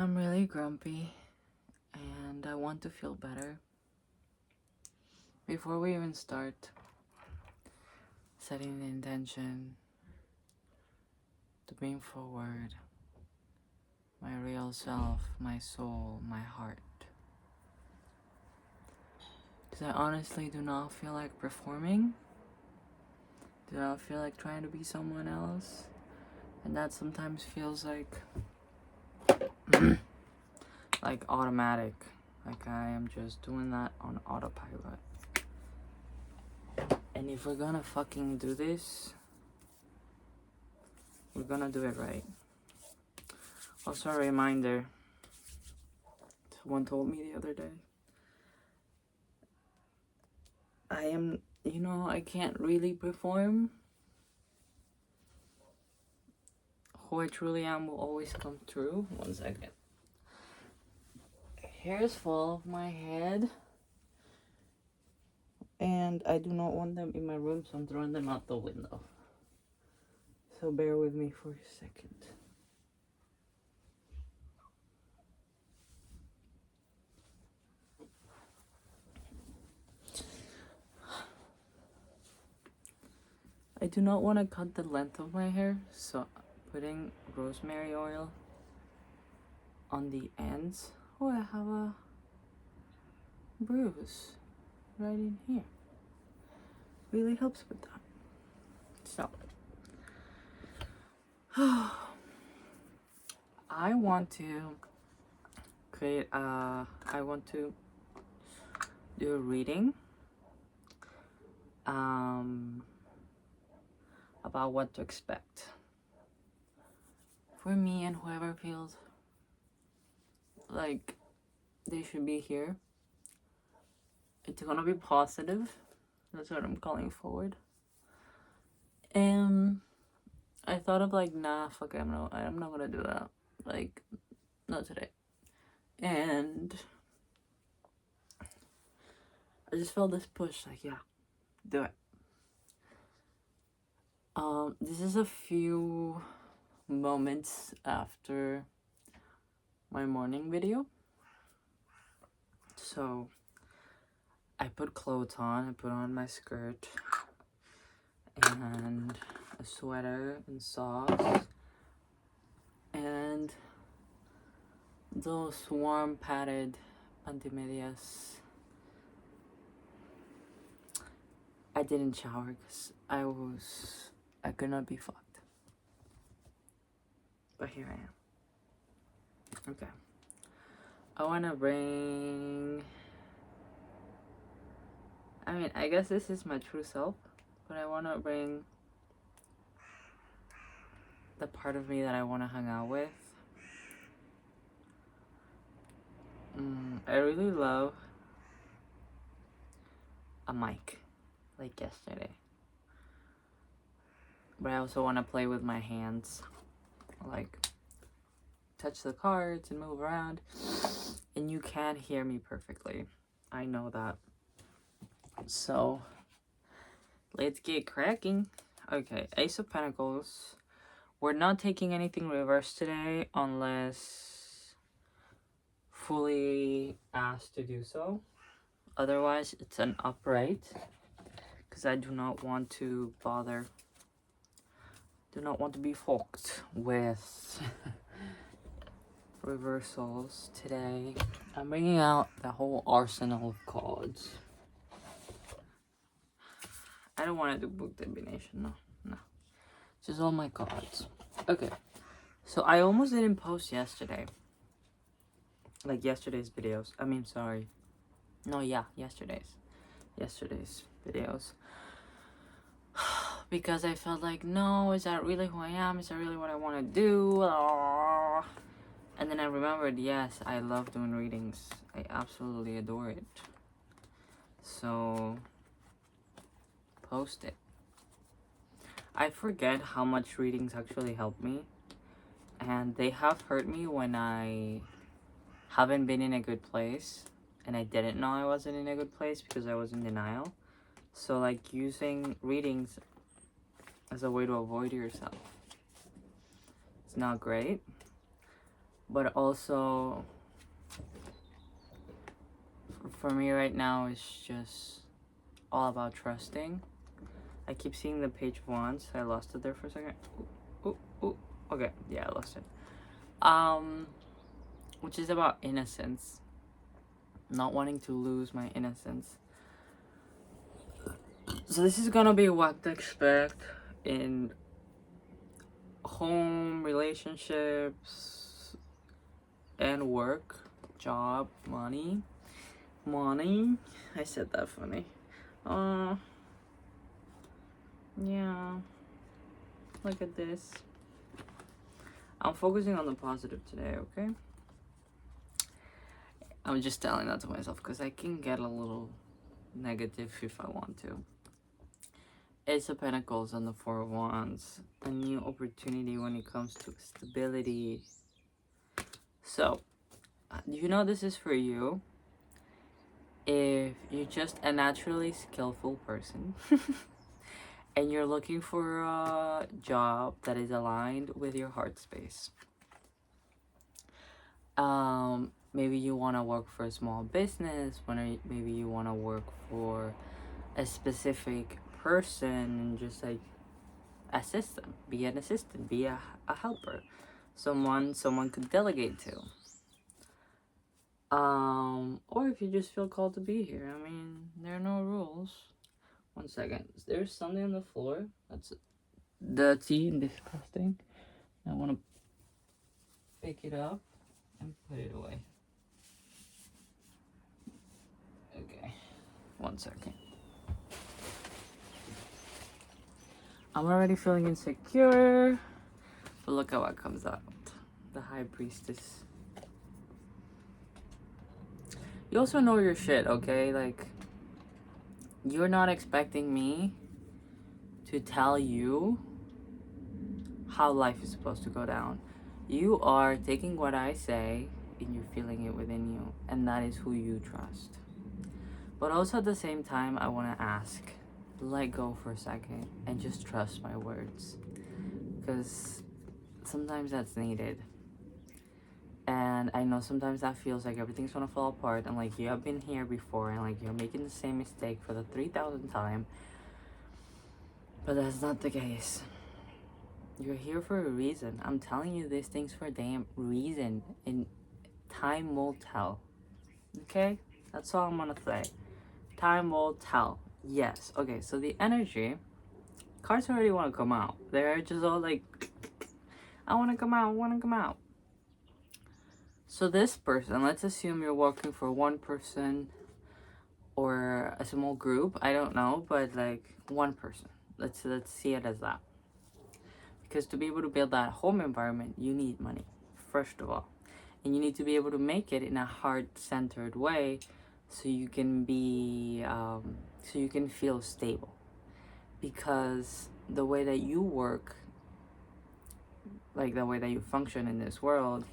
I'm really grumpy and I want to feel better. Before we even start setting the intention to bring forward my real self, my soul, my heart. Because I honestly do not feel like performing. Do not feel like trying to be someone else. And that sometimes feels like like automatic. Like I am just doing that on autopilot. And if we're gonna fucking do this, we're gonna do it right. Also a reminder, someone told me the other day, I can't really perform. Who I truly am will always come through. 1 second. Hairs fall off my head. And I do not want them in my room, so I'm throwing them out the window. So bear with me for a second. I do not want to cut the length of my hair, so I'm putting rosemary oil on the ends. Oh, I have a bruise right in here. Really helps with that. So, I want to do a reading about what to expect for me and whoever feels like they should be here. It's gonna be positive. That's what I'm calling forward. And I thought of like, nah, fuck it, I'm not gonna do that. Like, not today. And I just felt this push, like, yeah, do it. This is a few moments after my morning video. So I put clothes on. I put on my skirt and a sweater and socks and those warm padded pantimedias. I didn't shower because I could not be fucked. But here I am. Okay. I want to bring... I guess this is my true self, but I want to bring the part of me that I want to hang out with. I really love a mic, like yesterday. But I also want to play with my hands, like touch the cards and move around. And you can hear me perfectly. I know that. So, let's get cracking. Okay, Ace of Pentacles. We're not taking anything reverse today unless fully asked to do so. Otherwise, it's an upright. Because I do not want to bother. Do not want to be fucked with reversals today. I'm bringing out the whole arsenal of cards. I don't want to do book combination, no. Just all my cards. Okay. So I almost didn't post yesterday. Like yesterday's videos. Sorry. No, yeah, yesterday's videos. Because I felt like, no, is that really who I am? Is that really what I want to do? And then I remembered, yes, I love doing readings. I absolutely adore it. So, post it. I forget how much readings actually help me. And they have hurt me when I haven't been in a good place. And I didn't know I wasn't in a good place because I was in denial. So, like, using readings as a way to avoid yourself. It's not great. But also, for me right now, it's just all about trusting. I keep seeing the Page of Wands. I lost it there for a second. Ooh, ooh, ooh. Okay, yeah, I lost it. Which is about innocence. Not wanting to lose my innocence. So this is gonna be what to expect in home, relationships, and work, job, money. I said that funny. Yeah. Look at this. I'm focusing on the positive today, okay? I'm just telling that to myself because I can get a little negative if I want to. Ace of Pentacles and the Four of Wands. A new opportunity when it comes to stability. So, you know this is for you if you're just a naturally skillful person and you're looking for a job that is aligned with your heart space. Maybe you want to work for a small business, maybe you want to work for a specific person and just like assist them, be an assistant, be a helper, someone could delegate to. Or if you just feel called to be here. I mean, there are no rules. 1 second. There's something on the floor that's dirty and disgusting. I want to pick it up and put it away. Okay. 1 second. I'm already feeling insecure. But look at what comes out. The High Priestess. You also know your shit, okay? Like, you're not expecting me to tell you how life is supposed to go down. You are taking what I say and you're feeling it within you, and that is who you trust. But also at the same time, I want to ask, let go for a second and just trust my words, because sometimes that's needed. And I know sometimes that feels like everything's gonna fall apart and like you have been here before and like you're making the same mistake for the 3,000th time. But that's not the case. You're here for a reason. I'm telling you these things for a damn reason. And time will tell. Okay? That's all I'm gonna say. Time will tell. Yes. Okay, so the energy, cards already want to come out. They're just all like, I want to come out, I want to come out. So this person, let's assume you're working for one person or a small group. I don't know, but like one person. Let's see it as that. Because to be able to build that home environment, you need money, first of all. And you need to be able to make it in a heart-centered way so you can be, so you can feel stable. Because the way that you work, like the way that you function in this world,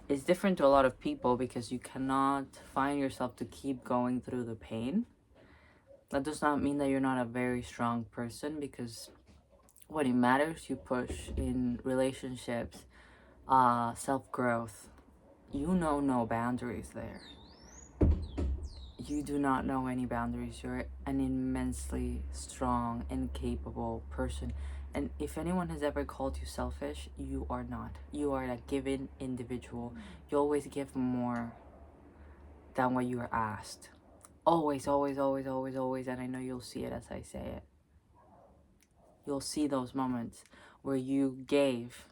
is different to a lot of people because you cannot find yourself to keep going through the pain. That does not mean that you're not a very strong person, because when it matters, you push in relationships, self-growth. You know no boundaries there. You do not know any boundaries. You're an immensely strong and capable person. And if anyone has ever called you selfish, you are not. You are a given individual. You always give more than what you are asked. Always, always, always, always, always. And I know you'll see it as I say it. You'll see those moments where you gave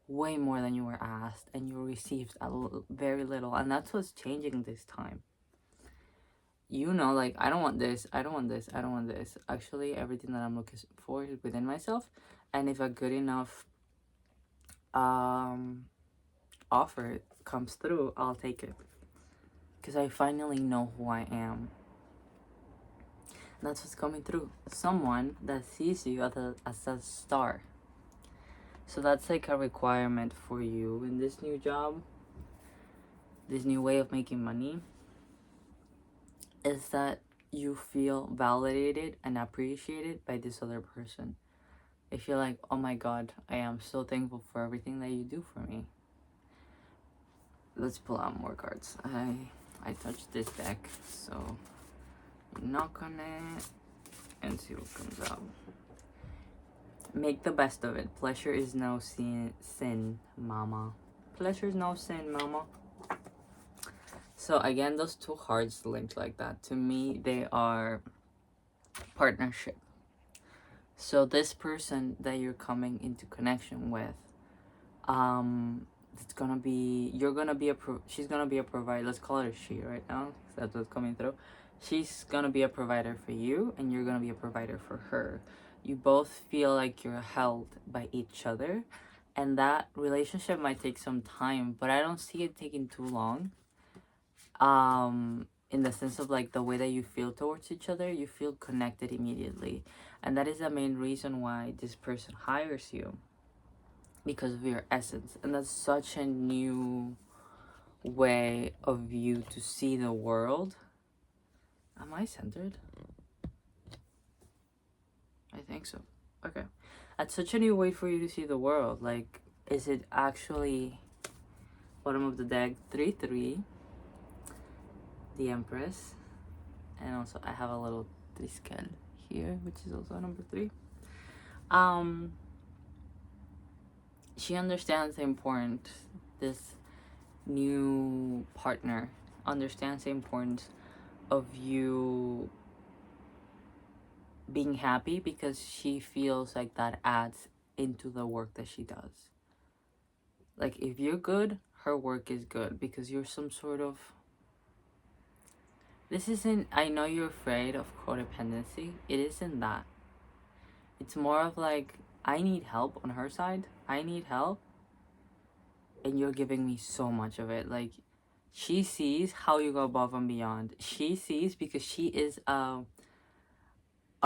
way more than you were asked and you received very little. And that's what's changing this time. You know, like, I don't want this, I don't want this, I don't want this. Actually, everything that I'm looking for is within myself. And if a good enough offer comes through, I'll take it. Because I finally know who I am. And that's what's coming through. Someone that sees you as a star. So that's like a requirement for you in this new job, this new way of making money, is that you feel validated and appreciated by this other person. If you're like, oh my god, I am so thankful for everything that you do for me. let's pull out more cards. I touched this deck, so knock on it and see what comes out. Make the best of it. Pleasure is no sin, mama. Pleasure is no sin, mama. So again, those two hearts linked like that, to me, they are partnership. So this person that you're coming into connection with, it's gonna be, she's gonna be a provider. Let's call it a she right now, that's what's coming through. She's gonna be a provider for you, and you're gonna be a provider for her. You both feel like you're held by each other, and that relationship might take some time, but I don't see it taking too long. In the sense of like the way that you feel towards each other, you feel connected immediately, and that is the main reason why this person hires you, because of your essence. And that's such a new way of you to see the world. Am I centered? I think so. Okay. That's such a new way for you to see the world. Like, is it actually bottom of the deck 3-3, the Empress, and also I have a little Triskel here, which is also number 3. She understands the importance, this new partner understands the importance of you being happy, because she feels like that adds into the work that she does. Like, if you're good, her work is good, because you're some sort of, this isn't, I know you're afraid of codependency, it isn't that. It's more of like, I need help on her side, I need help, and you're giving me so much of it. Like, she sees how you go above and beyond. She sees, because she is a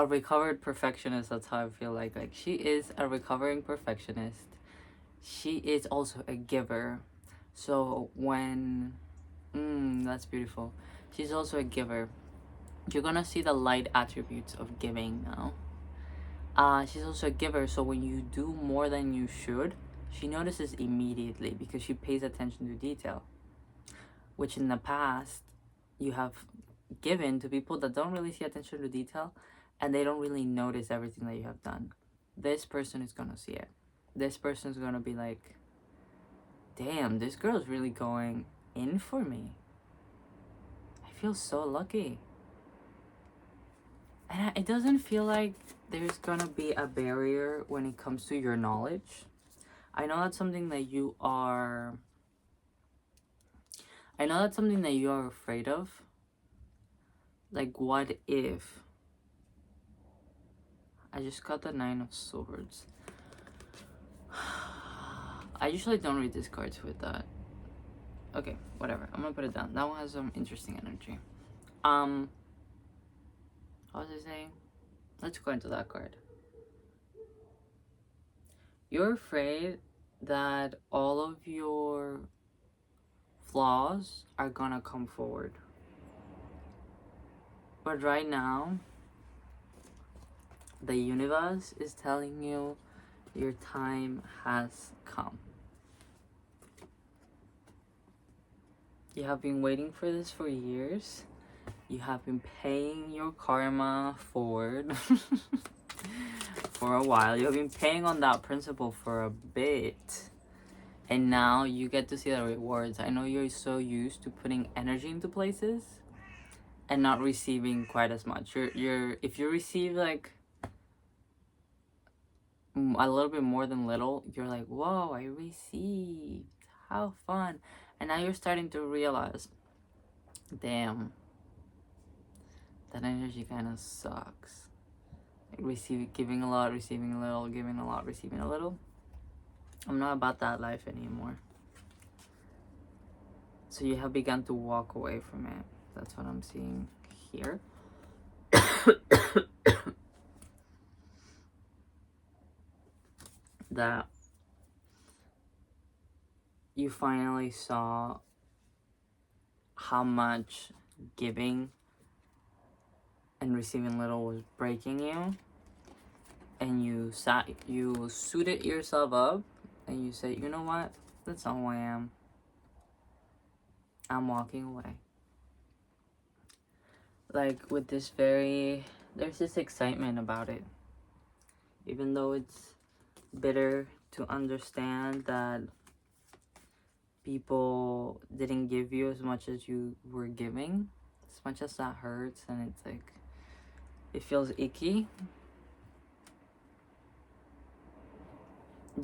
recovered perfectionist. That's how I feel like she is a recovering perfectionist. She is also a giver. So when that's beautiful. She's also a giver. You're gonna see the light attributes of giving now. She's also a giver, so when you do more than you should, she notices immediately, because she pays attention to detail, which in the past you have given to people that don't really see attention to detail, and they don't really notice everything that you have done. This person is gonna see it. This person is gonna be like, damn, this girl is really going in for me. I feel so lucky. And it doesn't feel like there's gonna be a barrier when it comes to your knowledge. I know that's something that you are afraid of. Like, what if? I just got the 9 of Swords. I usually don't read these cards with that. Okay, whatever. I'm gonna put it down. That one has some interesting energy. What was I saying? Let's go into that card. You're afraid that all of your flaws are gonna come forward. But right now, the universe is telling you your time has come. You have been waiting for this for years. You have been paying your karma forward for a while. You have been paying on that principle for a bit. And now you get to see the rewards. I know you're so used to putting energy into places and not receiving quite as much. If you receive like a little bit more than little, you're like, whoa, I received. How fun. And now you're starting to realize, damn, that energy kind of sucks. Giving a lot, receiving a little, giving a lot, receiving a little. I'm not about that life anymore. So you have begun to walk away from it. That's what I'm seeing here. That you finally saw how much giving and receiving little was breaking you, and you suited yourself up and you said, you know what, that's not who I am. I'm walking away. Like, with this very, there's this excitement about it. Even though it's bitter to understand that people didn't give you as much as you were giving, as much as that hurts, and it's like, it feels icky.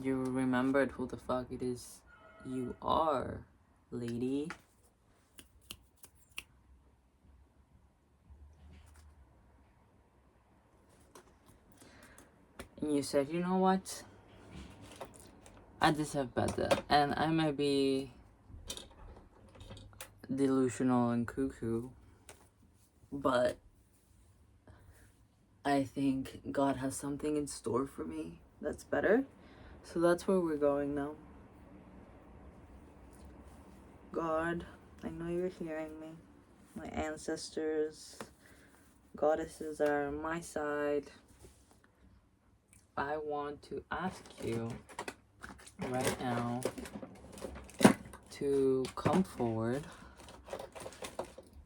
You remembered who the fuck it is you are, lady. And you said, you know what? I deserve better. And I might be delusional and cuckoo, but I think God has something in store for me that's better. So that's where we're going now. God, I know you're hearing me. My ancestors, goddesses are on my side. I want to ask you right now to come forward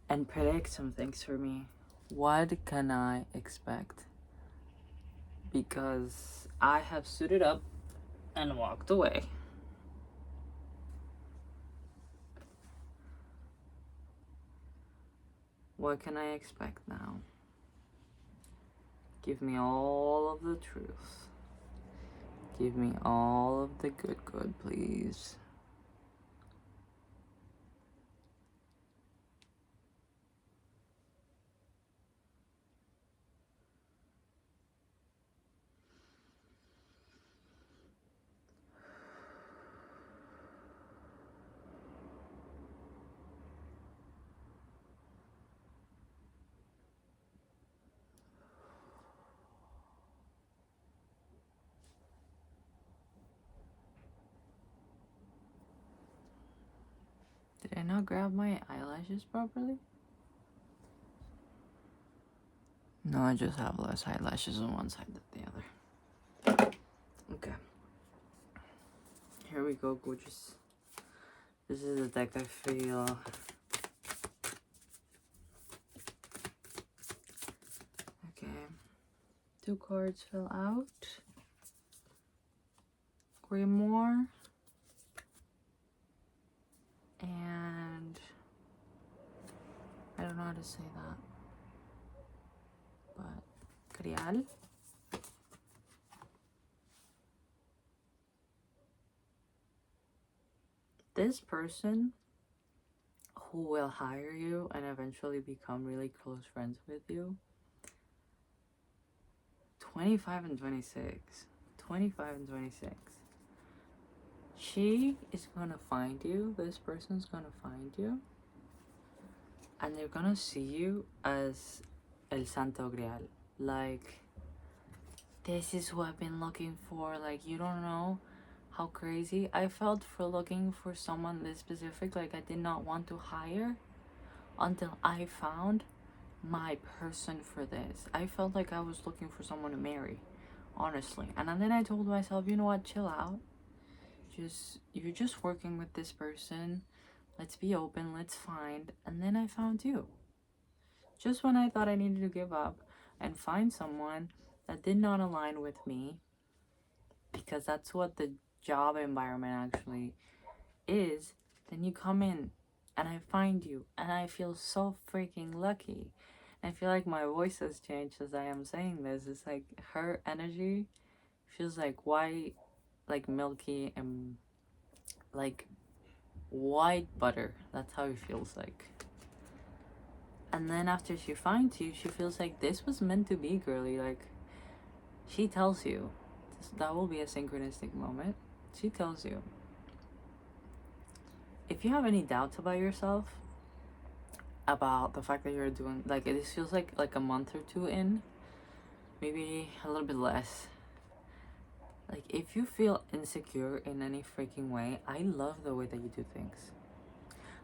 and predict some things for me. What can I expect? Because I have suited up and walked away. What can I expect now? Give me all of the truth. Give me all of the good, please. Did I not grab my eyelashes properly? No, I just have less eyelashes on one side than the other. Okay. Here we go, gorgeous. This is the deck I feel. Okay. 2 cards fell out. Grimoire. And I don't know how to say that. But Grial. This person who will hire you and eventually become really close friends with you. 25 and 26. 25 and 26. She is gonna find you. This person's gonna find you. And they're gonna see you as El Santo Grial. Like, this is who I've been looking for. Like, you don't know how crazy I felt for looking for someone this specific. Like, I did not want to hire until I found my person for this. I felt like I was looking for someone to marry, honestly. And then I told myself, you know what, chill out. You're just working with this person. Let's be open, let's find. And then I found you. Just when I thought I needed to give up and find someone that did not align with me, because that's what the job environment actually is, then you come in and I find you and I feel so freaking lucky. I feel like my voice has changed as I am saying this. It's like her energy feels like white, like milky, and like white butter. That's how it feels like. And then after she finds you, she feels like this was meant to be, girly. Like, she tells you, that will be a synchronistic moment. She tells you, if you have any doubts about yourself, about the fact that you're doing, like, this feels like a month or 2 in, maybe a little bit less. Like, if you feel insecure in any freaking way, I love the way that you do things.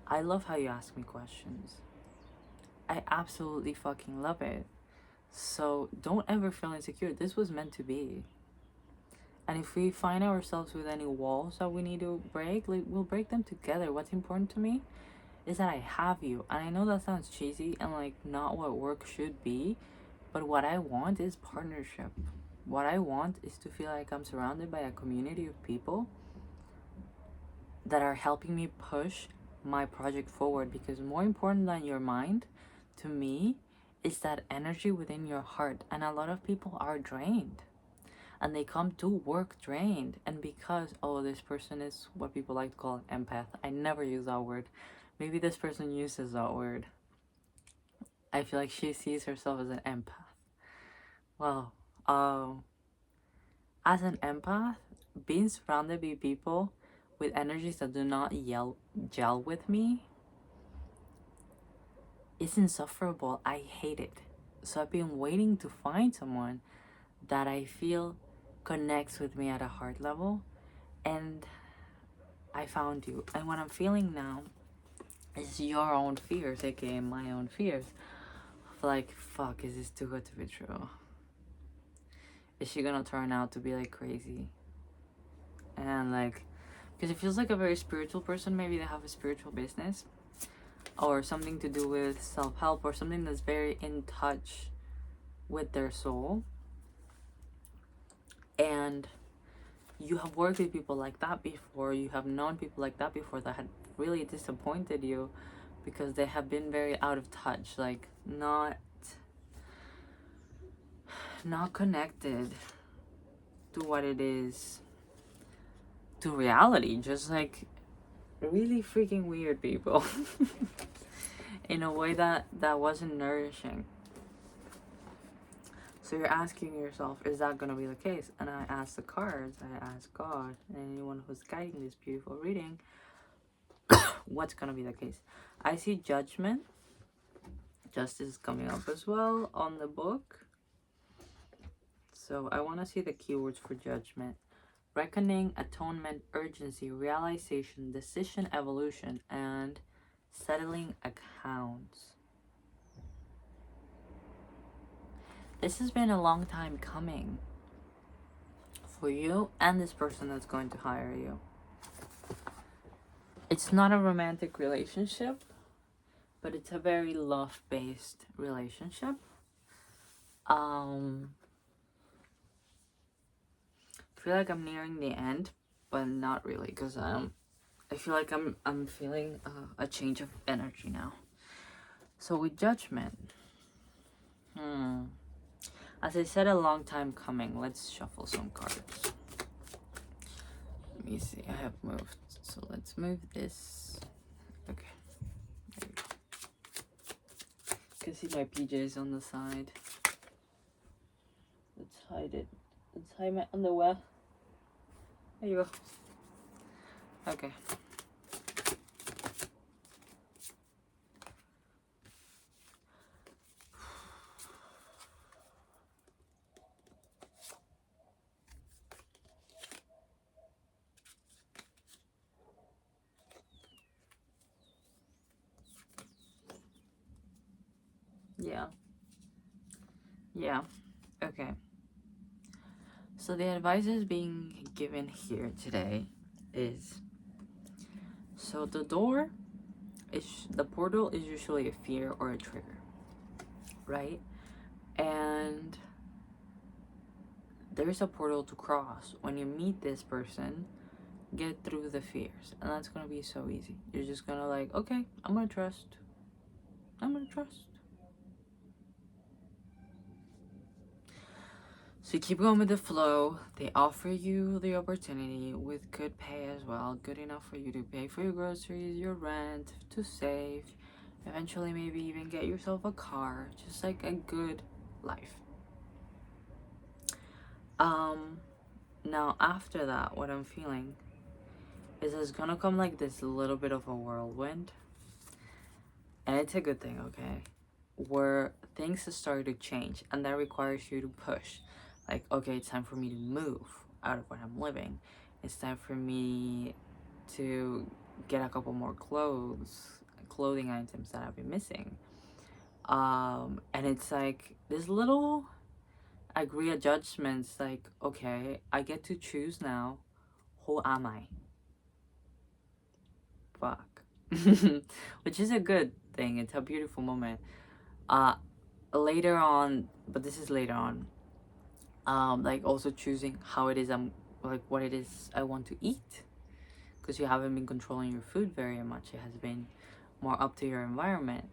I love how you ask me questions. I absolutely fucking love it. So don't ever feel insecure. This was meant to be. And if we find ourselves with any walls that we need to break, like, we'll break them together. What's important to me is that I have you. And I know that sounds cheesy and like not what work should be, but what I want is partnership. What I want is to feel like I'm surrounded by a community of people that are helping me push my project forward, because more important than your mind to me is that energy within your heart. And a lot of people are drained and they come to work drained, and because, oh, this person is what people like to call an empath. I never use that word. Maybe this person uses that word. I feel like she sees herself as an empath. Well, as an empath, being surrounded by people with energies that do not gel with me is insufferable. I hate it. So I've been waiting to find someone that I feel connects with me at a heart level, and I found you. And what I'm feeling now is your own fears, aka my own fears. Like, fuck, is this too good to be true? Is she gonna turn out to be like crazy? And like, because it feels like a very spiritual person. Maybe they have a spiritual business or something to do with self-help or something that's very in touch with their soul. And you have worked with people like that before. You have known people like that before that had really disappointed you because they have been very out of touch, like not connected to what it is, to reality, just like really freaking weird people in a way that wasn't nourishing. So you're asking yourself, is that going to be the case? And I ask the cards, I ask God, and anyone who's guiding this beautiful reading, what's going to be the case? I see judgment. Justice is coming up as well on the book. So I want to see the keywords for judgment. Reckoning, atonement, urgency, realization, decision, evolution, and settling accounts. This has been a long time coming for you and this person that's going to hire you. It's not a romantic relationship, but it's a very love-based relationship. I feel like I'm nearing the end, but not really, because I feel like I'm feeling a change of energy now. So with judgment, as I said, a long time coming. Let's shuffle some cards. Let me see. I have moved, so let's move this. Okay. There you go. You can see my PJs on the side. Let's hide it. Let's hide my underwear. There you go. Okay. Yeah. Okay. So the advice is being given here today is, so the door is, the portal is usually a fear or a trigger, right? And there's a portal to cross. When you meet this person, get through the fears, and that's gonna be so easy. You're just gonna like, okay, I'm gonna trust. So you keep going with the flow. They offer you the opportunity with good pay as well, good enough for you to pay for your groceries, your rent, to save, eventually maybe even get yourself a car, just like a good life. Now after that, what I'm feeling is there's gonna come like this little bit of a whirlwind, and it's a good thing, okay? Where things start to change, and that requires you to push. Like, okay, it's time for me to move out of where I'm living. It's time for me to get a couple more clothing items that I've been missing. And it's like this little agree adjustments, like, okay, I get to choose now. Who am I? Fuck. which is a good thing. It's a beautiful moment. Later on, but this is later on. Like also choosing how it is like what it is I want to eat, because you haven't been controlling your food very much. It has been more up to your environment.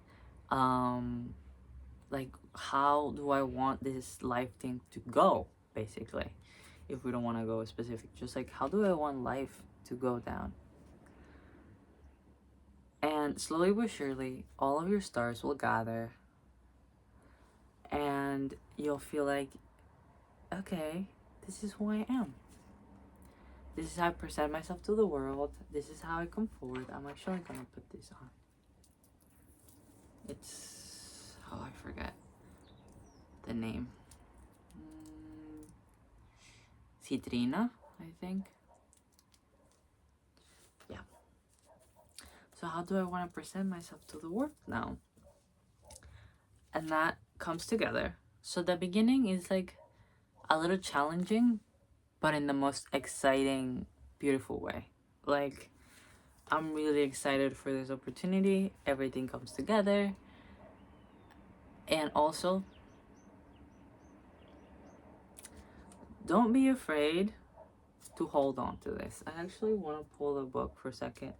Like how do I want this life thing to go, basically, if we don't want to go specific, just like how do I want life to go down. And slowly but surely all of your stars will gather, and you'll feel like, okay, this is who I am. This is how I present myself to the world. This is how I come forward. I'm actually gonna put this on. It's, oh, I forget the name. Citrina, I think. Yeah. So how do I want to present myself to the world now? And that comes together. So the beginning is like a little challenging, but in the most exciting, beautiful way. Like, I'm really excited for this opportunity. Everything comes together. And also, don't be afraid to hold on to this. I actually want to pull the book for a second.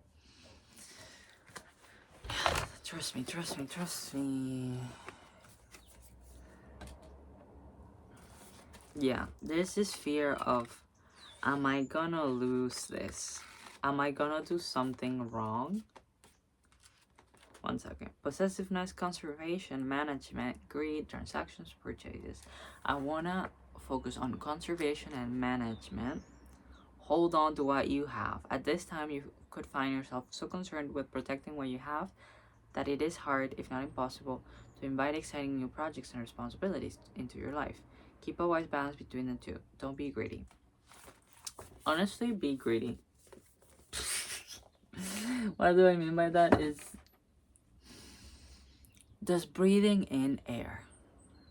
Trust me, trust me, trust me. Yeah, there's this fear of, am I gonna lose this? Am I gonna do something wrong? One second. Possessiveness, conservation, management, greed, transactions, purchases. I wanna focus on conservation and management. Hold on to what you have. At this time, you could find yourself so concerned with protecting what you have that it is hard, if not impossible, to invite exciting new projects and responsibilities into your life. Keep a wise balance between the two. Don't be greedy. Honestly, be greedy. What do I mean by that is just breathing in air.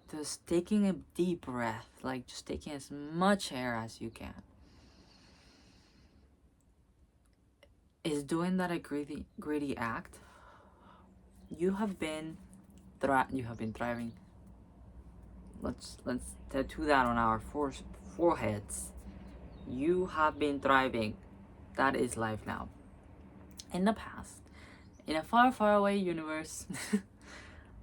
Just taking a deep breath, like just taking as much air as you can. Is doing that a greedy act? You have been thriving. Let's tattoo that on our foreheads. You have been thriving. That is life now. In the past, in a far, far away universe,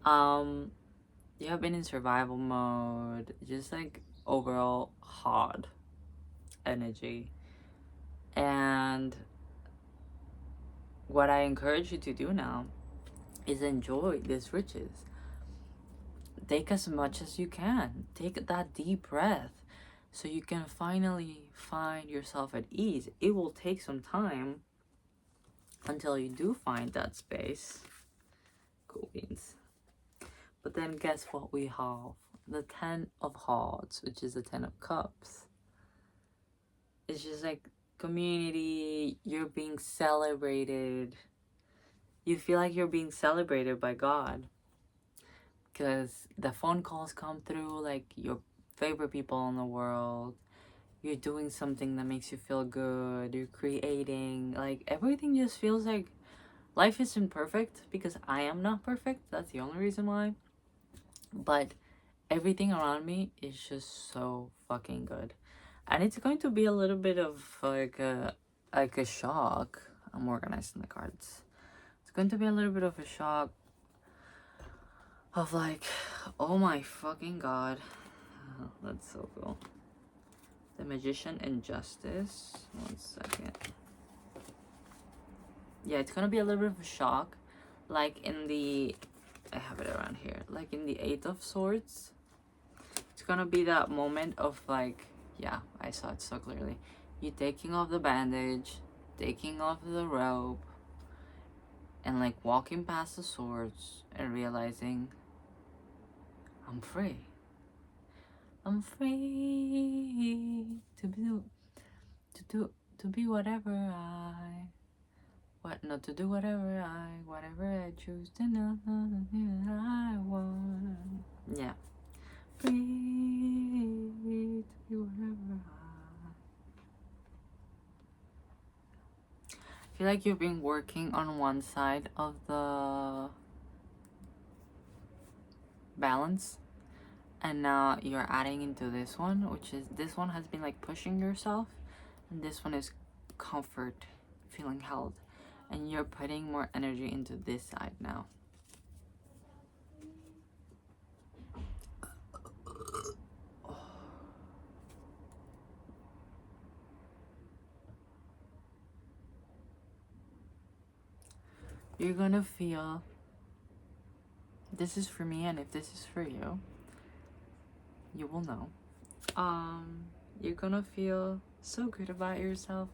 you have been in survival mode, just like overall hard energy. And what I encourage you to do now is enjoy these riches. Take as much as you can. Take that deep breath so you can finally find yourself at ease. It will take some time until you do find that space. Cool beans. But then guess what we have? The 10 of Hearts, which is the 10 of Cups. It's just like community, you're being celebrated. You feel like you're being celebrated by God. Because the phone calls come through, like your favorite people in the world. You're doing something that makes you feel good. You're creating. Like everything just feels like life isn't perfect because I am not perfect. That's the only reason why. But everything around me is just so fucking good. And it's going to be a little bit of like a shock. I'm organizing the cards. It's going to be a little bit of a shock of like, oh my fucking god. That's so cool. The Magician and Justice. One second. Yeah, it's gonna be a little bit of a shock. Like in the, I have it around here. Like in the Eight of Swords. It's gonna be that moment of like, yeah, I saw it so clearly. You taking off the bandage, taking off the rope, and like walking past the swords and realizing I'm free. I'm free to be whatever not to do whatever I choose to know that I want. Yeah. Free to be whatever I. feel like you've been working on one side of the balance, and now you're adding into this one, which is, this one has been like pushing yourself, and this one is comfort, feeling held, and you're putting more energy into this side now. You're gonna feel, this is for me, and if this is for you, you will know. You're gonna feel so good about yourself.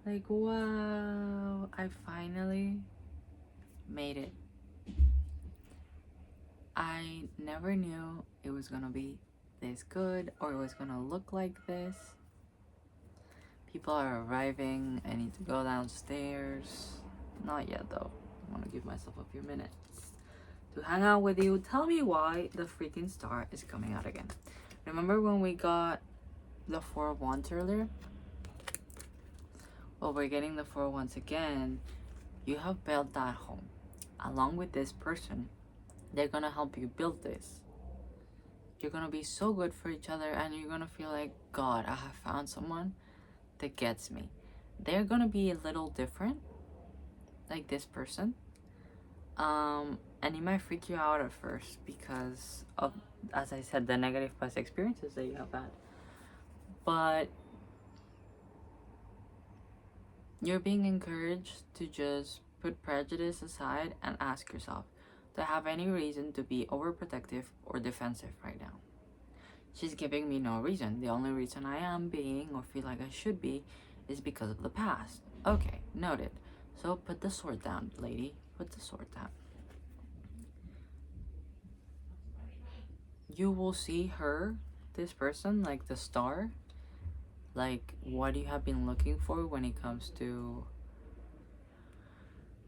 Like, wow, I finally made it. I never knew it was gonna be this good, or it was gonna look like this. People are arriving. I need to go downstairs. Not yet though. I want to give myself a few minutes to hang out with you. Tell me why the freaking star is coming out again. Remember when we got the Four of Wands earlier? Well, we're getting the Four of Wands again. You have built that home. Along with this person, they're gonna help you build this. You're gonna be so good for each other, and you're gonna feel like, God, I have found someone that gets me. They're gonna be a little different, like this person. And it might freak you out at first because of, as I said, the negative past experiences that you have had. But you're being encouraged to just put prejudice aside and ask yourself, do I have any reason to be overprotective or defensive right now? She's giving me no reason. The only reason I am being, or feel like I should be, is because of the past. Okay, noted. So put the sword down, lady. Put the sword down. You will see her, this person, like the star, like what you have been looking for when it comes to,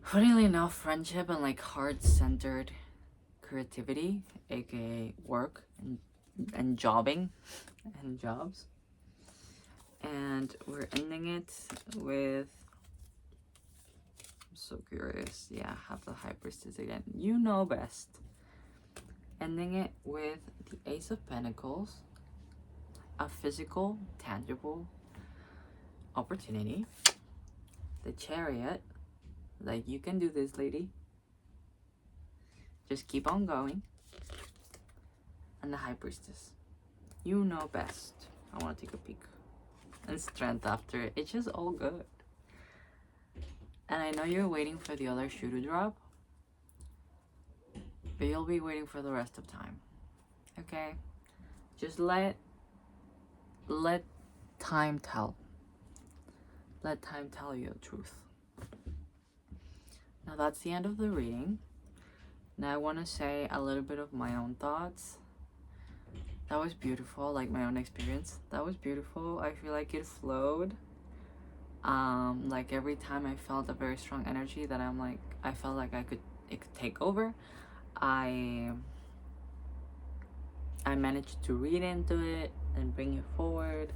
funnily enough, friendship and like heart-centered creativity, aka work and jobbing and jobs. And we're ending it with, I'm so curious. Yeah, have the High Priestess again. You know best. Ending it with the Ace of Pentacles, a physical, tangible opportunity. The Chariot, like, you can do this, lady. Just keep on going. And the High Priestess. You know best. I want to take a peek. And Strength after it. It's just all good. And I know you're waiting for the other shoe to drop, but you'll be waiting for the rest of time. Okay? Just let time tell. Let time tell you the truth. Now that's the end of the reading. Now I want to say a little bit of my own thoughts. That was beautiful, like my own experience. That was beautiful. I feel like it flowed. Like every time I felt a very strong energy that I felt like it could take over. I managed to read into it and bring it forward.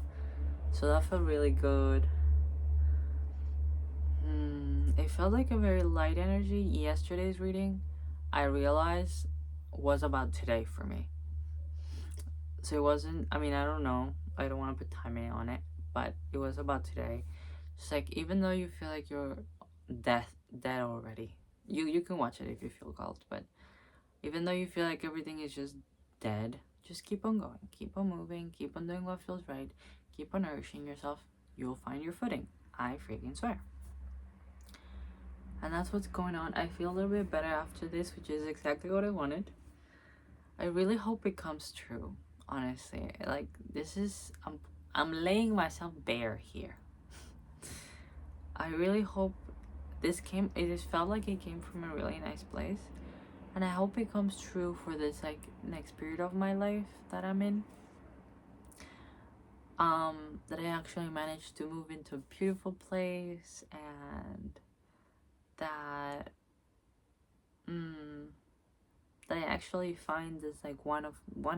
So that felt really good. It felt like a very light energy. Yesterday's reading, I realized, was about today for me. So it wasn't, I mean, I don't know. I don't want to put timing on it, but it was about today. It's like, even though you feel like you're dead already, you can watch it if you feel called, but even though you feel like everything is just dead, just keep on going, keep on moving, keep on doing what feels right, keep on nourishing yourself. You'll find your footing. I freaking swear. And that's what's going on. I feel a little bit better after this, which is exactly what I wanted. I really hope it comes true, honestly. Like, this is, I'm laying myself bare here. I really hope it just felt like it came from a really nice place. And I hope it comes true for this, like, next period of my life that I'm in. That I actually managed to move into a beautiful place, and that that I actually find this like one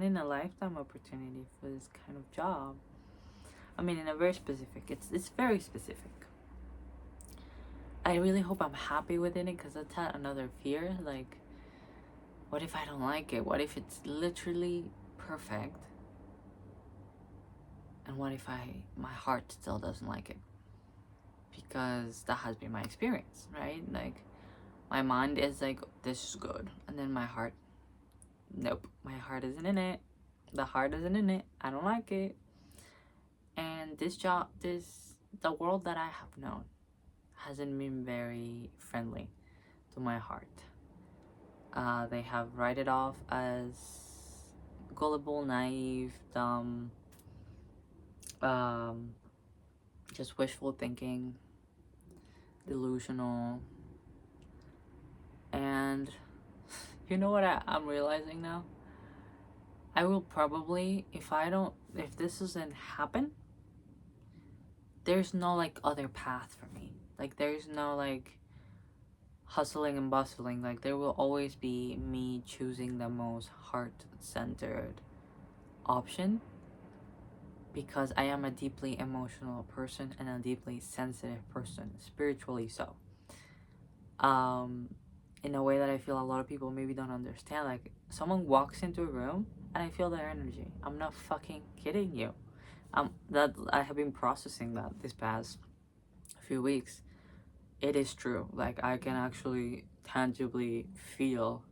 in a lifetime opportunity for this kind of job. I mean, in a very specific, it's very specific. I really hope I'm happy within it, because that's another fear. Like, what if I don't like it? What if it's literally perfect? And what if my heart still doesn't like it? Because that has been my experience, right? Like, my mind is like, this is good. And then my heart, nope, my heart isn't in it. The heart isn't in it. I don't like it. And the world that I have known hasn't been very friendly to my heart. They have write it off as gullible, naive, dumb, um, just wishful thinking, delusional. And you know what I'm realizing now? I will probably, if this doesn't happen, there's no like other path for me. Like, there's no like hustling and bustling. Like, there will always be me choosing the most heart-centered option, because I am a deeply emotional person and a deeply sensitive person, spiritually so. In a way that I feel a lot of people maybe don't understand. Like, someone walks into a room and I feel their energy. I'm not fucking kidding you. That I have been processing that this past few weeks. It is true. Like, I can actually tangibly feel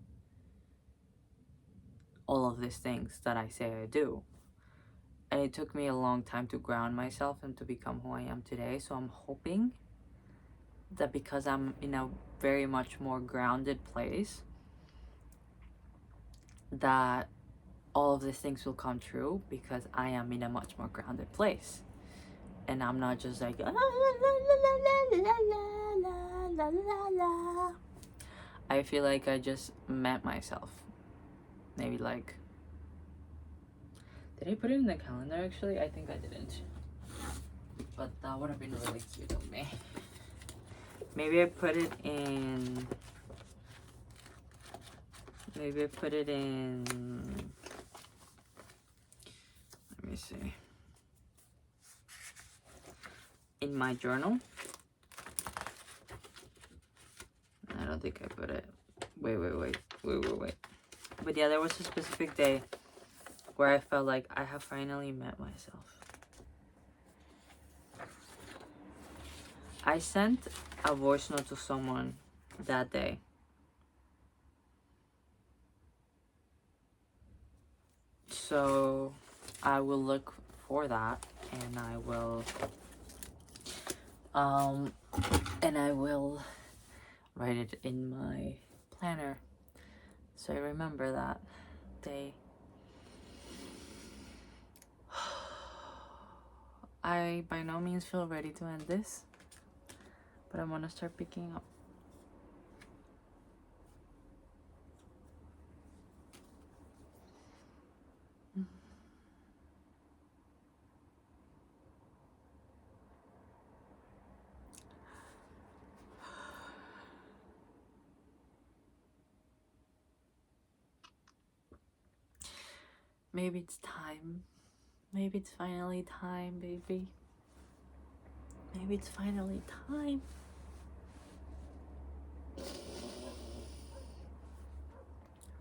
all of these things that I say I do. And it took me a long time to ground myself and to become who I am today. So I'm hoping that because I'm in a very much more grounded place, that all of these things will come true, because I am in a much more grounded place. And I'm not just like, la, la, la, la, la, la, la, la. I feel like I just met myself. Maybe like, did I put it in the calendar actually? I think I didn't. But that would have been really cute of me. Maybe I put it in. Maybe I put it in. Let me see. In my journal. I don't think I put it. Wait. But yeah, there was a specific day where I felt like I have finally met myself. I sent a voice note to someone that day. So I will look for that, and I will write it in my planner, so I remember that day. I by no means feel ready to end this, but I'm gonna start picking up. Maybe it's time. Maybe it's finally time, baby. Maybe it's finally time.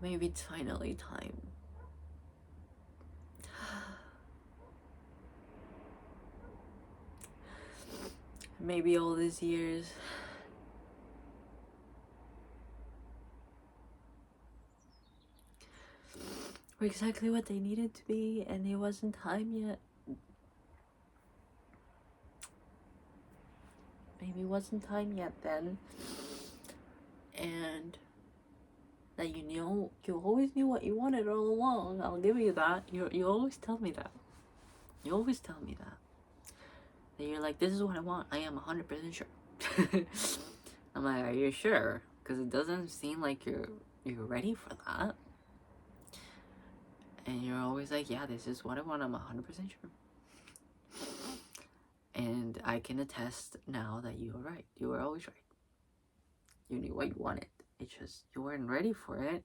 Maybe it's finally time. Maybe all these years were exactly what they needed to be, and it wasn't time yet. Maybe it wasn't time yet then. And that you always knew what you wanted all along. I'll give you that. You always tell me that. You always tell me that. And you're like, this is what I want. I am 100% sure. I'm like, are you sure? Because it doesn't seem like you're ready for that. And you're always like, yeah, this is what I want. I'm 100% sure. And I can attest now that you were right. You were always right. You knew what you wanted. It's just you weren't ready for it.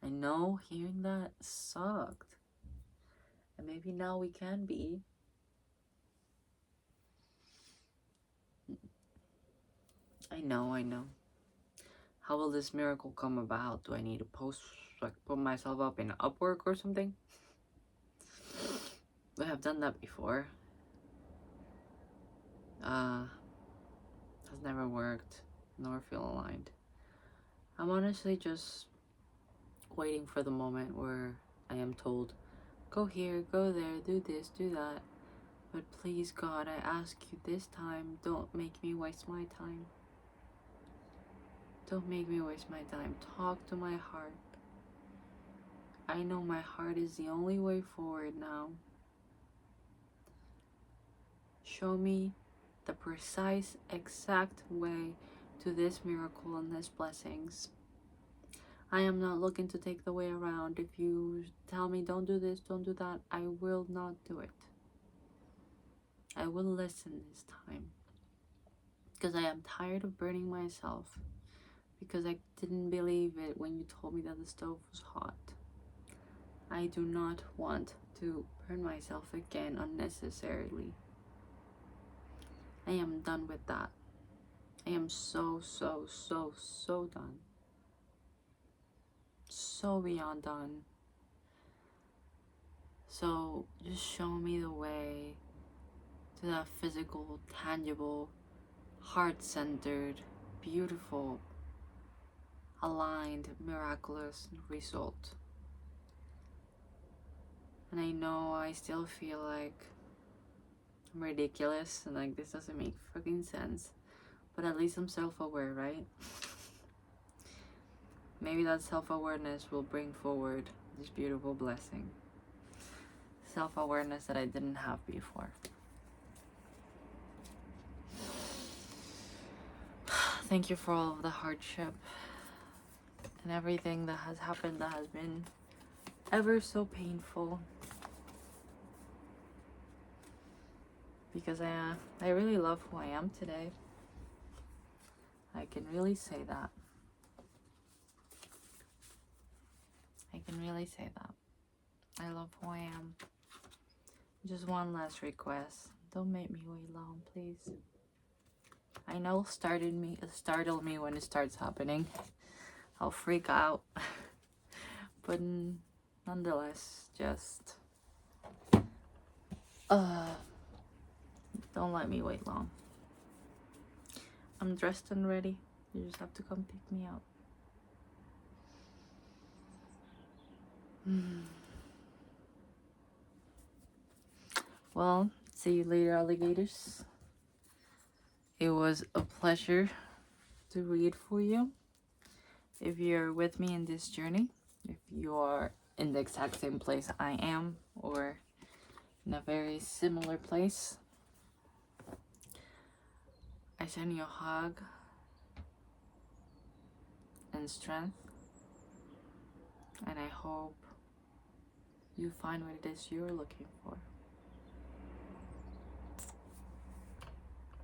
I know hearing that sucked. And maybe now we can be. I know, I know. How will this miracle come about? Do I need to post, like, put myself up in Upwork or something? I have done that before. Has never worked, nor feel aligned. I'm honestly just waiting for the moment where I am told, go here, go there, do this, do that. But please, God, I ask you this time, don't make me waste my time. Don't make me waste my time. Talk to my heart. I know my heart is the only way forward now. Show me the precise, exact way to this miracle and these blessings. I am not looking to take the way around. If you tell me don't do this, don't do that, I will not do it. I will listen this time. Because I am tired of burning myself. Because I didn't believe it when you told me that the stove was hot. I do not want to burn myself again unnecessarily. I am done with that. I am so done. So beyond done. So just show me the way to that physical, tangible, heart-centered, beautiful, aligned, miraculous result. And I know I still feel like I'm ridiculous and like this doesn't make fucking sense, but at least I'm self-aware, right? Maybe that self-awareness will bring forward this beautiful blessing. Self-awareness that I didn't have before. Thank you for all of the hardship and everything that has happened that has been ever so painful. Because I really love who I am today. I can really say that. I can really say that. I love who I am. Just one last request. Don't make me wait long, please. I know it startled me when it starts happening. I'll freak out. But nonetheless, just don't let me wait long. I'm dressed and ready. You just have to come pick me up. Well, see you later, alligators. It was a pleasure to read for you. If you're with me in this journey, if you are in the exact same place I am, or in a very similar place, I send you a hug and strength, and I hope you find what it is you're looking for.